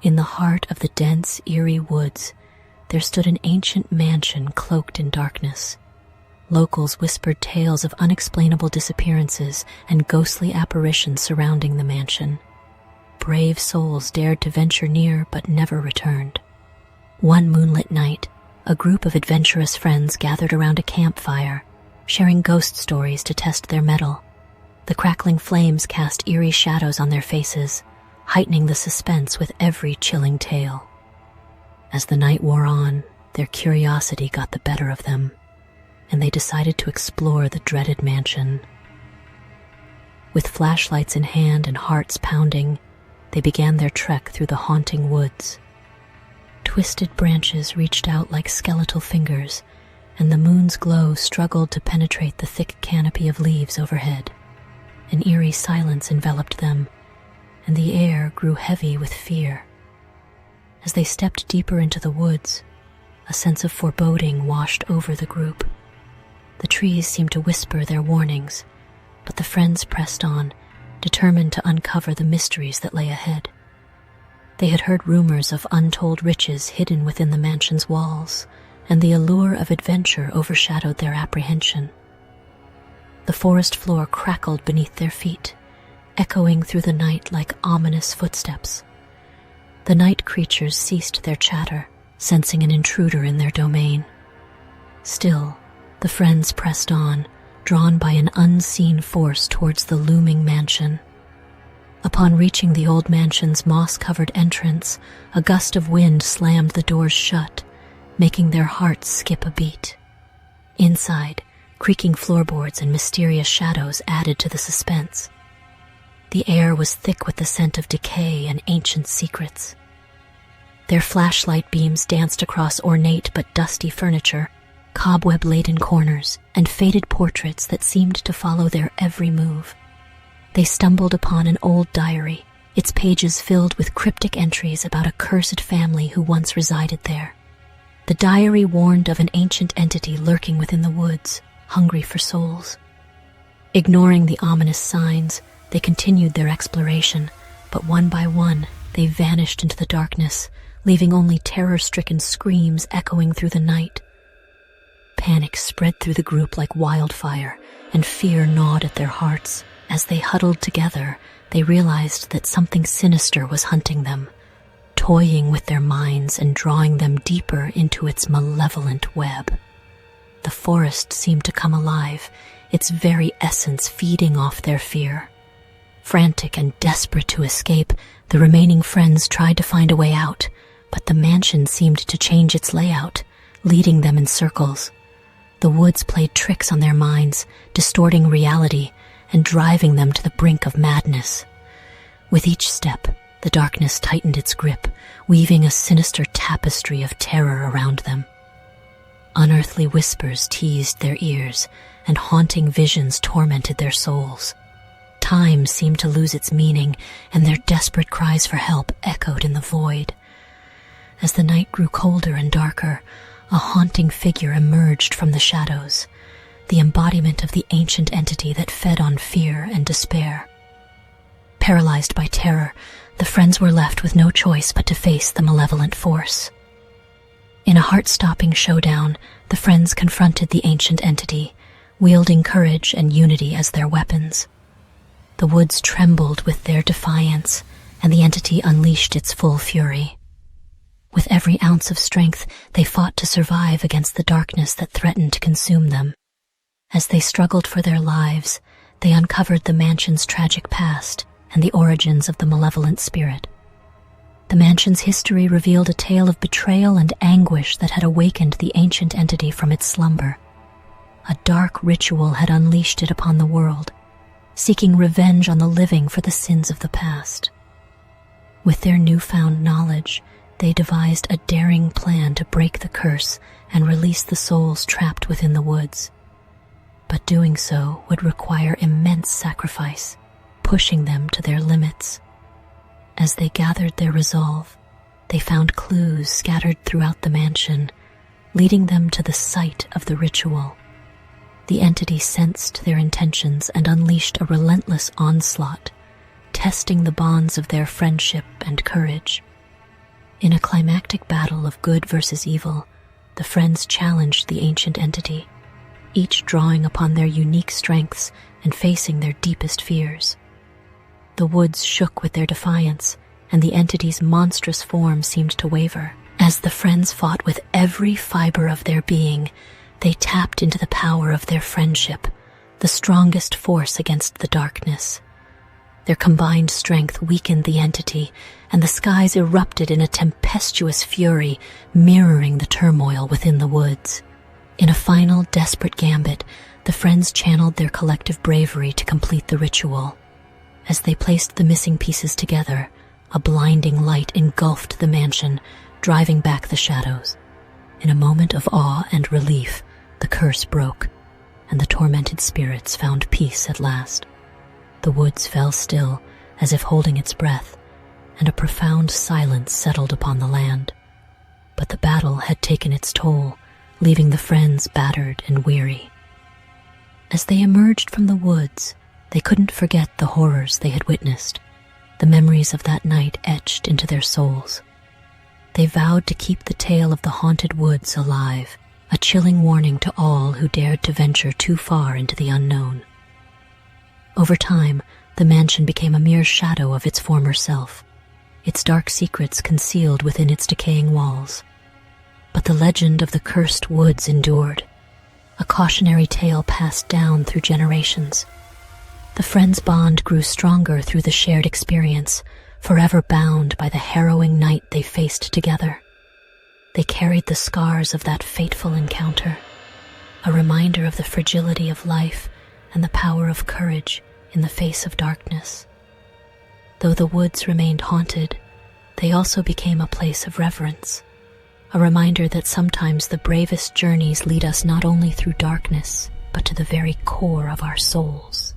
In the heart of the dense, eerie woods, there stood an ancient mansion cloaked in darkness. Locals whispered tales of unexplainable disappearances and ghostly apparitions surrounding the mansion. Brave souls dared to venture near but never returned. One moonlit night, a group of adventurous friends gathered around a campfire, sharing ghost stories to test their mettle. The crackling flames cast eerie shadows on their faces, heightening the suspense with every chilling tale. As the night wore on, their curiosity got the better of them, and they decided to explore the dreaded mansion. With flashlights in hand and hearts pounding, they began their trek through the haunting woods. Twisted branches reached out like skeletal fingers, and the moon's glow struggled to penetrate the thick canopy of leaves overhead. An eerie silence enveloped them, and the air grew heavy with fear. As they stepped deeper into the woods, a sense of foreboding washed over the group. The trees seemed to whisper their warnings, but the friends pressed on, determined to uncover the mysteries that lay ahead. They had heard rumors of untold riches hidden within the mansion's walls, and the allure of adventure overshadowed their apprehension. The forest floor crackled beneath their feet, echoing through the night like ominous footsteps. The night creatures ceased their chatter, sensing an intruder in their domain. Still, the friends pressed on, drawn by an unseen force towards the looming mansion. Upon reaching the old mansion's moss-covered entrance, a gust of wind slammed the doors shut, making their hearts skip a beat. Inside, creaking floorboards and mysterious shadows added to the suspense. The air was thick with the scent of decay and ancient secrets. Their flashlight beams danced across ornate but dusty furniture, cobweb-laden corners, and faded portraits that seemed to follow their every move. They stumbled upon an old diary, its pages filled with cryptic entries about a cursed family who once resided there. The diary warned of an ancient entity lurking within the woods, hungry for souls. Ignoring the ominous signs, they continued their exploration, but one by one, they vanished into the darkness, leaving only terror-stricken screams echoing through the night. Panic spread through the group like wildfire, and fear gnawed at their hearts. As they huddled together, they realized that something sinister was hunting them, toying with their minds and drawing them deeper into its malevolent web. The forest seemed to come alive, its very essence feeding off their fear. Frantic and desperate to escape, the remaining friends tried to find a way out, but the mansion seemed to change its layout, leading them in circles. The woods played tricks on their minds, distorting reality and driving them to the brink of madness. With each step, the darkness tightened its grip, weaving a sinister tapestry of terror around them. Unearthly whispers teased their ears, and haunting visions tormented their souls. Time seemed to lose its meaning, and their desperate cries for help echoed in the void. As the night grew colder and darker, a haunting figure emerged from the shadows, the embodiment of the ancient entity that fed on fear and despair. Paralyzed by terror, the friends were left with no choice but to face the malevolent force. In a heart-stopping showdown, the friends confronted the ancient entity, wielding courage and unity as their weapons. The woods trembled with their defiance, and the entity unleashed its full fury. With every ounce of strength, they fought to survive against the darkness that threatened to consume them. As they struggled for their lives, they uncovered the mansion's tragic past and the origins of the malevolent spirit. The mansion's history revealed a tale of betrayal and anguish that had awakened the ancient entity from its slumber. A dark ritual had unleashed it upon the world, seeking revenge on the living for the sins of the past. With their newfound knowledge, they devised a daring plan to break the curse and release the souls trapped within the woods. But doing so would require immense sacrifice, pushing them to their limits. As they gathered their resolve, they found clues scattered throughout the mansion, leading them to the site of the ritual. The entity sensed their intentions and unleashed a relentless onslaught, testing the bonds of their friendship and courage. In a climactic battle of good versus evil, the friends challenged the ancient entity, each drawing upon their unique strengths and facing their deepest fears. The woods shook with their defiance, and the entity's monstrous form seemed to waver. As the friends fought with every fiber of their being, they tapped into the power of their friendship, the strongest force against the darkness. Their combined strength weakened the entity, and the skies erupted in a tempestuous fury, mirroring the turmoil within the woods. In a final, desperate gambit, the friends channeled their collective bravery to complete the ritual. As they placed the missing pieces together, a blinding light engulfed the mansion, driving back the shadows. In a moment of awe and relief, the curse broke, and the tormented spirits found peace at last. The woods fell still, as if holding its breath, and a profound silence settled upon the land. But the battle had taken its toll, leaving the friends battered and weary. As they emerged from the woods, they couldn't forget the horrors they had witnessed. The memories of that night etched into their souls. They vowed to keep the tale of the haunted woods alive, a chilling warning to all who dared to venture too far into the unknown. Over time, the mansion became a mere shadow of its former self, its dark secrets concealed within its decaying walls. But the legend of the cursed woods endured, a cautionary tale passed down through generations. The friends' bond grew stronger through the shared experience, forever bound by the harrowing night they faced together. They carried the scars of that fateful encounter, a reminder of the fragility of life and the power of courage in the face of darkness. Though the woods remained haunted, they also became a place of reverence, a reminder that sometimes the bravest journeys lead us not only through darkness, but to the very core of our souls.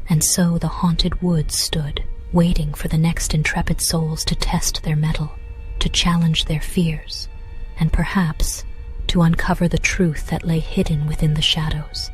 And so the haunted woods stood, waiting for the next intrepid souls to test their mettle, to challenge their fears, and perhaps to uncover the truth that lay hidden within the shadows.